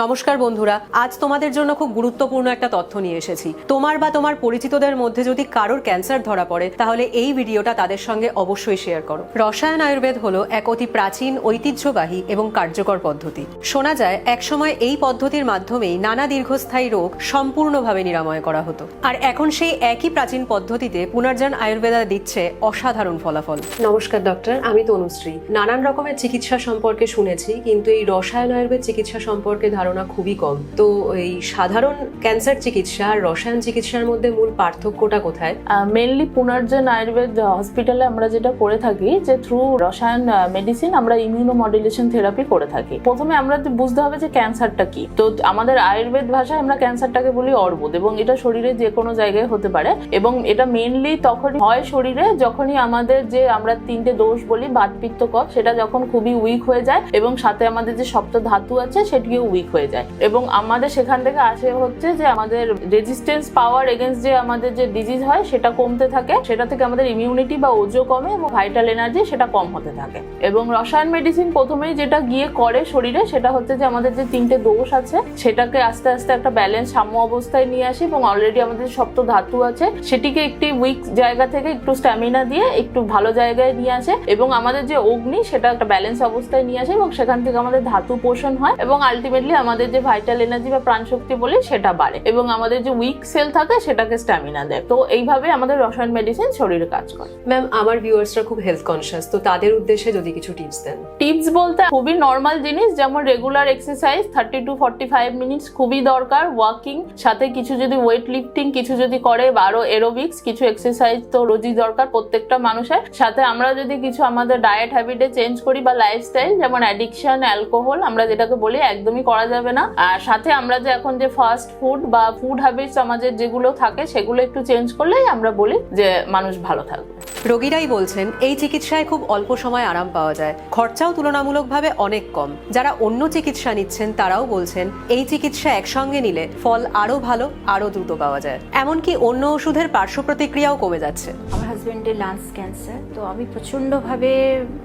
নমস্কার বন্ধুরা, আজ তোমাদের জন্য খুব গুরুত্বপূর্ণ একটা তথ্য নিয়ে এসেছি। তোমার বা তোমার পরিচিতদের মধ্যে যদি কারোর ক্যান্সার ধরা পড়ে তাহলে এই ভিডিওটা তাদের সঙ্গে অবশ্যই শেয়ার করো। রসায়ন আয়ুর্বেদ হলো এক অতি প্রাচীন, ঐতিহ্যবাহী এবং কার্যকর পদ্ধতি। শোনা যায় একসময় এই পদ্ধতির মাধ্যমেই নানা দীর্ঘস্থায়ী রোগ সম্পূর্ণভাবে নিরাময় করা হতো। আর এখন সেই একই প্রাচীন পদ্ধতিতে পুনর্জন আয়ুর্বেদা দিচ্ছে অসাধারণ ফলাফল। নমস্কার ডক্টর, আমি তনুশ্রী। নানান রকমের চিকিৎসা সম্পর্কে শুনেছি, কিন্তু এই রসায়ন আয়ুর্বেদ চিকিৎসা সম্পর্কে ধারণা খুবই কম। তো এই সাধারণ ক্যান্সার চিকিৎসা আর রসায়ন চিকিৎসার মধ্যে মূল পার্থক্যটা কোথায়? মেনলি পুনর্জন আয়ুর্বেদ হসপিটালে আমরা যেটা করে থাকি যে থ্রু রসায়ন মেডিসিন আমরা ইমিউনোমডুলেশন থেরাপি করে থাকি। প্রথমে আমরা বুঝতে হবে যে ক্যান্সারটা কি। তো আমাদের আয়ুর্বেদ ভাষায় আমরা ক্যান্সারটাকে বলি অর্বুদ, এবং এটা শরীরে যে কোনো জায়গায় হতে পারে, এবং এটা মেনলি তখনই হয় শরীরে যখনই আমাদের যে আমরা তিনটে দোষ বলি, বাত পিত্ত কফ, সেটা যখন খুবই উইক হয়ে যায় এবং সাথে আমাদের যে সপ্ত ধাতু আছে সেটিও উইক হয়ে যায়, এবং আমাদের সেখান থেকে আসে হচ্ছে যে আমাদের রেজিস্ট্যান্স পাওয়ার এগেইনস্ট যে আমাদের যে ডিজিজ হয় সেটা কমতে থাকে, সেটা থেকে আমাদের ইমিউনিটি বা ওজো কমে এবং ভাইটাল এনার্জি সেটা কম হতে থাকে। এবং রসায়ন মেডিসিন প্রথমেই যেটা গিয়ে করে শরীরে সেটা হচ্ছে যে আমাদের যে তিনটে দোষ আছে সেটাকে আস্তে আস্তে একটা ব্যালেন্স সাম্য অবস্থায় নিয়ে আসে, এবং অলরেডি আমাদের সপ্ত ধাতু আছে সেটিকে একটি উইক জায়গা থেকে একটু স্ট্যামিনা দিয়ে একটু ভালো জায়গায় নিয়ে আসে, এবং আমাদের যে অগ্নি সেটা একটা ব্যালেন্স অবস্থায় নিয়ে আসে, এবং সেখান থেকে আমাদের ধাতু পোষণ হয়, এবং আলটিমেটলি আমাদের যে ভাইটাল এনার্জি বা প্রাণশক্তি বলি সেটা বাড়ে, এবং আমাদের যে উইক সেল থাকে সেটাকে স্ট্যামিনা দেয়। তো এইভাবে আমাদের রসায়ন মেডিসিন শরীরে কাজ করে। ম্যাম, আমার ভিউয়ার্সরা খুব হেলথ কনসিয়াস, তো তাদের উদ্দেশ্যে যদি কিছু টিপস দেন। টিপস বলতে খুবই নর্মাল জিনিস, যেমন রেগুলার এক্সারসাইজ 30 to 45 মিনিটস খুবই দরকার, ওয়াকিং, সাথে কিছু যদি ওয়েট লিফটিং কিছু যদি করে, আরো এরোবিক্স কিছু এক্সারসাইজ তো রোজই দরকার প্রত্যেকটা মানুষের। সাথে আমরা যদি কিছু আমাদের ডায়েট হ্যাবিটে চেঞ্জ করি বা লাইফস্টাইল, যেমন অ্যাডিকশন, অ্যালকোহল আমরা যেটাকে বলি, একদমই করা যাবে না। আর সাথে আমরা যে এখন যে ফাস্ট ফুড বা ফুড হ্যাবিটস আমাদের যেগুলো থাকে সেগুলো একটু চেঞ্জ করলেই আমরা বলি যে মানুষ ভালো থাকবে। রোগীরাই বলছেন এই চিকিৎসায় খুব অল্প সময় আরাম পাওয়া যায়, খরচাও তুলনামূলকভাবে অনেক কম। যারা অন্য চিকিৎসা নিচ্ছেন তারাও বলছেন এই চিকিৎসা একসঙ্গে নিলে ফল আরো ভালো, আরো দ্রুত পাওয়া যায়। এমনকি অন্য ওষুধের পার্শ্ব প্রতিক্রিয়াও কমে যাচ্ছে। আমার হাজবেন্ডের লাংস ক্যান্সার, তো আমি প্রচণ্ডভাবে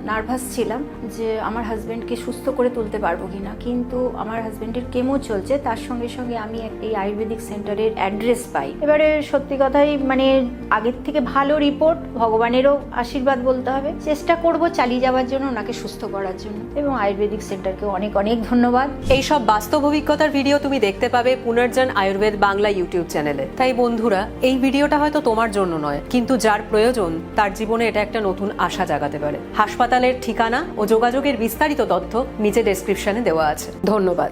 নার্ভাস ছিলাম যে আমার হাজবেন্ডকে সুস্থ করে তুলতে পারবো কিনা, কিন্তু আমার হাজবেন্ডের কেমো চলছে, তার সঙ্গে সঙ্গে আমি এই আয়ুর্বেদিক সেন্টারের অ্যাড্রেস পাই। এবারে সত্যি কথাই মানে আগের থেকে ভালো রিপোর্ট, ভগবানেরও আশীর্বাদ বলতে হবে। চেষ্টা করব চালিয়ে যাওয়ার জন্য, ওনাকে সুস্থ করার জন্য, এবং আয়ুর্বেদিক সেন্টারকে অনেক অনেক ধন্যবাদ। এইসব বাস্তব অভিজ্ঞতার ভিডিও তুমি দেখতে পাবে পুনর্জন আয়ুর্বেদ বাংলা ইউটিউব চ্যানেলে। তাই বন্ধুরা, এই ভিডিওটা হয়তো তোমার জন্য নয়, কিন্তু যার প্রয়োজন তার জীবনে এটা একটা নতুন আশা জাগাতে পারে। হাসপাতালের ঠিকানা ও যোগাযোগের বিস্তারিত তথ্য নিচে ডেসক্রিপশনে দেওয়া আছে। ধন্যবাদ।